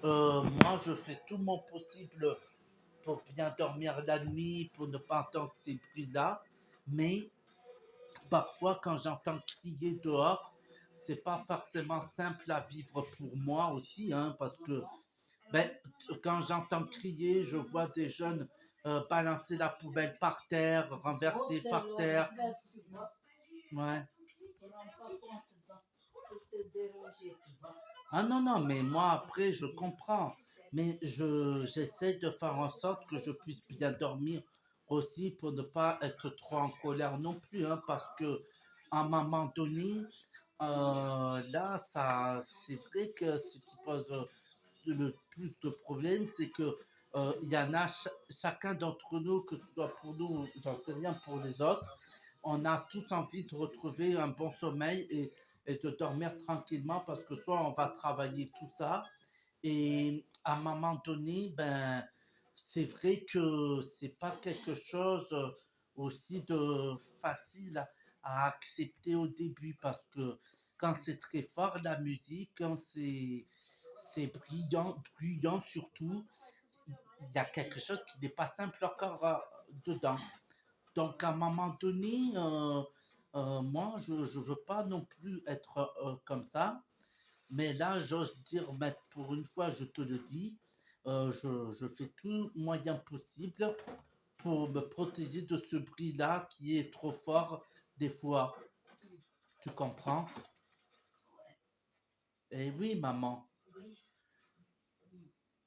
Moi, je fais tout mon possible pour bien dormir la nuit, pour ne pas entendre ces bruits-là. Mais parfois, quand j'entends crier dehors, c'est pas forcément simple à vivre pour moi aussi, hein, parce que ben, quand j'entends crier, je vois des jeunes balancer la poubelle par terre, renverser par terre. Ouais. Ah non, non, mais moi après, je comprends. Mais j'essaie de faire en sorte que je puisse bien dormir aussi pour ne pas être trop en colère non plus, hein, parce que à un moment donné, là, c'est vrai que ce qui pose le plus de problèmes, c'est que il y en a chacun d'entre nous, que ce soit pour nous, j'en sais rien pour les autres, on a tous envie de retrouver un bon sommeil et de dormir tranquillement parce que soit on va travailler tout ça et à un moment donné, ben c'est vrai que c'est pas quelque chose aussi de facile à accepter au début parce que quand c'est très fort la musique, quand c'est brillant, brillant surtout, il y a quelque chose qui n'est pas simple encore dedans. Donc, à un moment donné, moi, je ne veux pas non plus être comme ça. Mais là, j'ose dire, mais pour une fois, je te le dis, je fais tout moyen possible pour me protéger de ce bruit-là qui est trop fort des fois. Tu comprends? Eh oui, maman.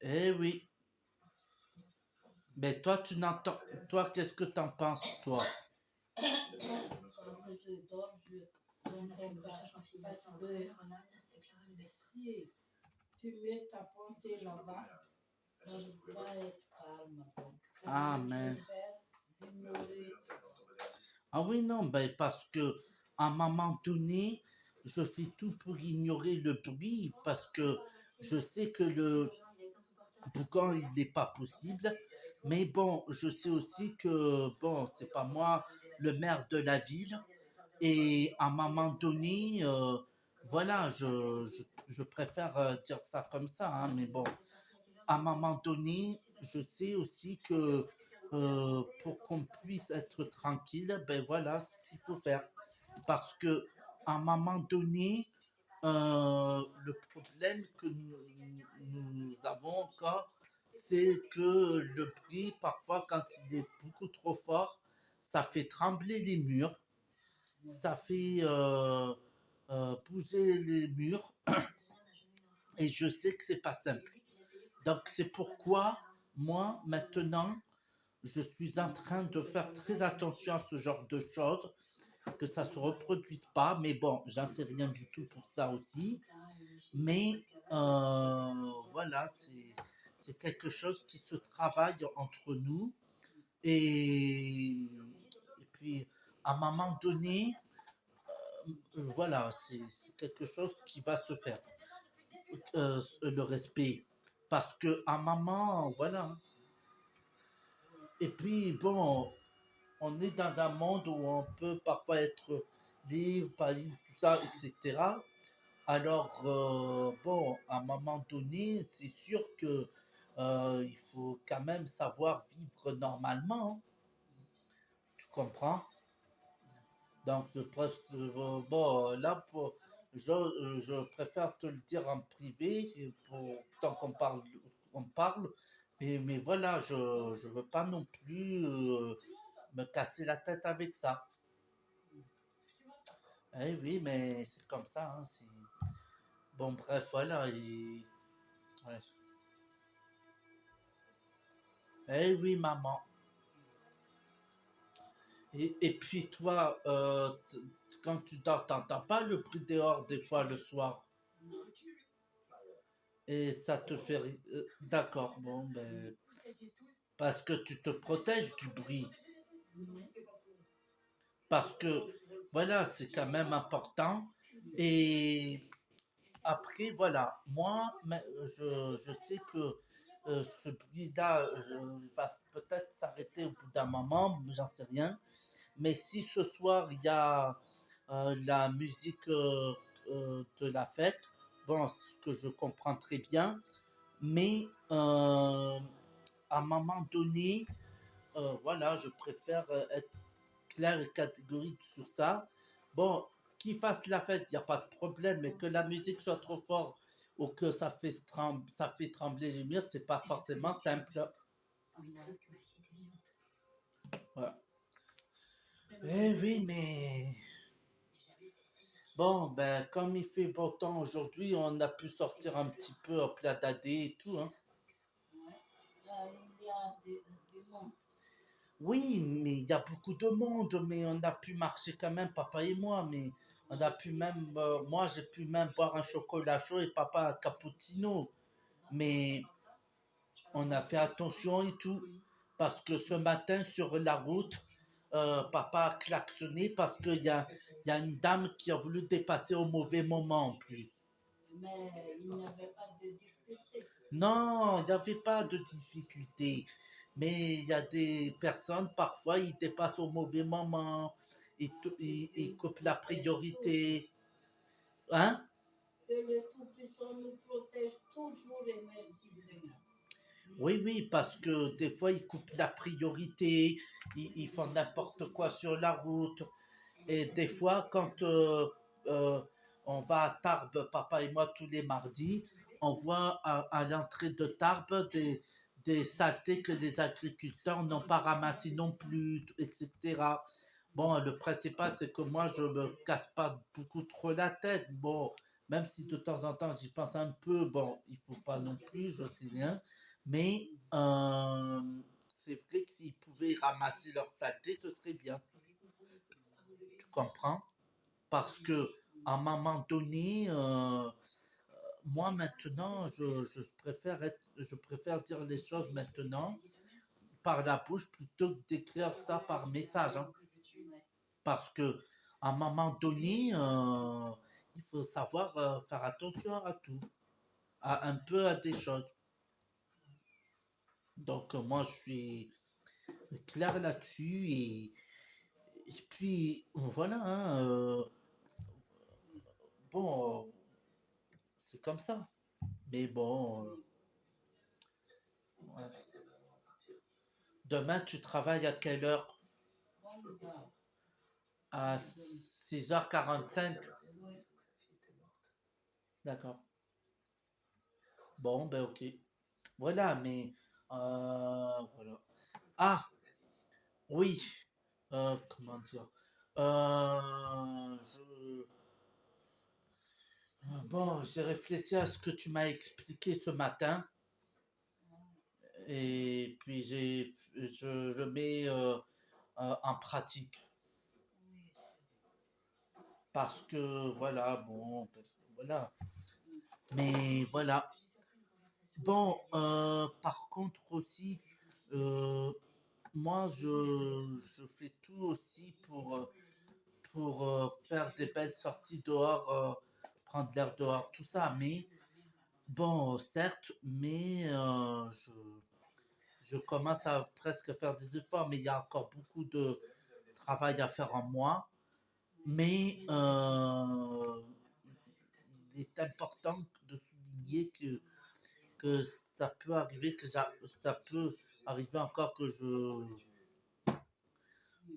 Eh oui. Mais toi, tu n'entends. Toi, qu'est-ce que t'en penses, toi? Ah, mais. Ah oui, non, ben parce que à un moment donné, je fais tout pour ignorer le bruit parce que je sais que le boucan, il n'est pas possible. Mais bon, je sais aussi que, bon, c'est pas moi le maire de la ville. Et à un moment donné, voilà, je préfère dire ça comme ça, hein, mais bon, à un moment donné, je sais aussi que pour qu'on puisse être tranquille, ben voilà ce qu'il faut faire. Parce que à un moment donné, le problème que nous avons encore, c'est que le bruit, parfois, quand il est beaucoup trop fort, ça fait trembler les murs, ça fait bouger les murs, et je sais que c'est pas simple. Donc c'est pourquoi moi maintenant je suis en train de faire très attention à ce genre de choses, que ça se reproduise pas. Mais bon, j'en sais rien du tout pour ça aussi. Mais voilà, c'est quelque chose qui se travaille entre nous et puis à un moment donné, voilà, c'est quelque chose qui va se faire, le respect, parce que à un moment, voilà. Et puis bon, on est dans un monde où on peut parfois être libre, pas libre, tout ça, etc. Alors, bon, à un moment donné, c'est sûr que il faut quand même savoir vivre normalement, hein. Tu comprends? Donc, bon, là, je préfère te le dire en privé, et pour, tant qu'on parle, on parle. Mais voilà, je veux pas non plus me casser la tête avec ça. Eh oui, mais c'est comme ça, hein, bon, bref, voilà. Ouais. Eh oui, maman. Et puis toi, quand tu dors, t'entends pas le bruit dehors des fois le soir. Et ça te fait... d'accord, bon, ben... Parce que tu te protèges du bruit. Parce que, voilà, c'est quand même important. Et après, voilà, moi, je sais que ce bruit-là va peut-être s'arrêter au bout d'un moment, j'en sais rien. Mais si ce soir, il y a la musique de la fête, bon, ce que je comprends très bien, Mais à un moment donné, voilà, je préfère être clair et catégorique sur ça. Bon, qu'il fasse la fête, il n'y a pas de problème, mais que la musique soit trop forte ou que ça fait trembler les murs, c'est pas forcément simple. Voilà. Eh oui, mais bon, ben, comme il fait beau temps aujourd'hui, on a pu sortir un petit peu au plat dadé et tout, hein. Oui, mais il y a beaucoup de monde, mais on a pu marcher quand même, papa et moi, mais on a pu même, moi j'ai pu même boire un chocolat chaud et papa un cappuccino, mais on a fait attention et tout, parce que ce matin sur la route, papa a klaxonné parce il y a une dame qui a voulu dépasser au mauvais moment en plus. Non, il n'y avait pas de difficulté. Mais il y a des personnes, parfois, ils dépassent au mauvais moment. Ils coupent la priorité. Hein? Oui, oui, parce que des fois, ils coupent la priorité. Ils font n'importe quoi sur la route. Et des fois, quand euh, on va à Tarbes, papa et moi, tous les mardis, on voit à l'entrée de Tarbes des saletés que les agriculteurs n'ont pas ramassées non plus, etc. Bon, le principal, c'est que moi, je me casse pas beaucoup trop la tête. Bon, même si de temps en temps, j'y pense un peu, bon, il faut pas non plus, je sais rien. Mais c'est vrai que s'ils pouvaient ramasser leur saleté, ce serait bien. Tu comprends? Parce que à un moment donné, moi maintenant, je préfère dire les choses maintenant par la bouche plutôt que d'écrire ça par message, hein. Parce que à un moment donné, il faut savoir faire attention à tout, à un peu à des choses. Donc moi, je suis clair là-dessus et puis voilà, hein, bon, c'est comme ça. Mais bon, ouais. Demain, tu travailles à quelle heure? À 6h45. D'accord. Bon, ben ok. Voilà, mais voilà. Ah, oui. Comment dire? Je... Bon, j'ai réfléchi à ce que tu m'as expliqué ce matin et puis je le mets en pratique parce que voilà, bon, voilà. Mais voilà. Bon, par contre aussi, euh, moi, je fais tout aussi pour faire des belles sorties dehors, prendre l'air dehors, tout ça. Mais bon, certes, mais je commence à presque faire des efforts, mais il y a encore beaucoup de travail à faire en moi. Mais il est important de souligner que ça peut arriver ça peut arriver encore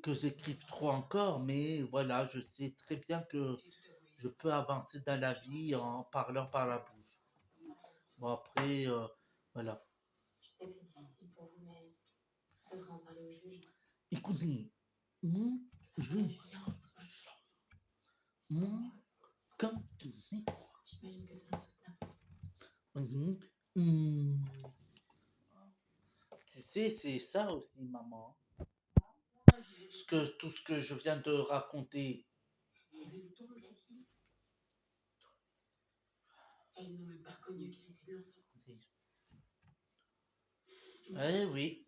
que j'écrive trop encore, mais voilà, je sais très bien que je peux avancer dans la vie en parlant par la bouche. Bon après, voilà. Écoutez, moi, je, moi, quand tu es, mhm, tu sais, c'est ça aussi, maman. Tout ce que je viens de raconter. Eh oui.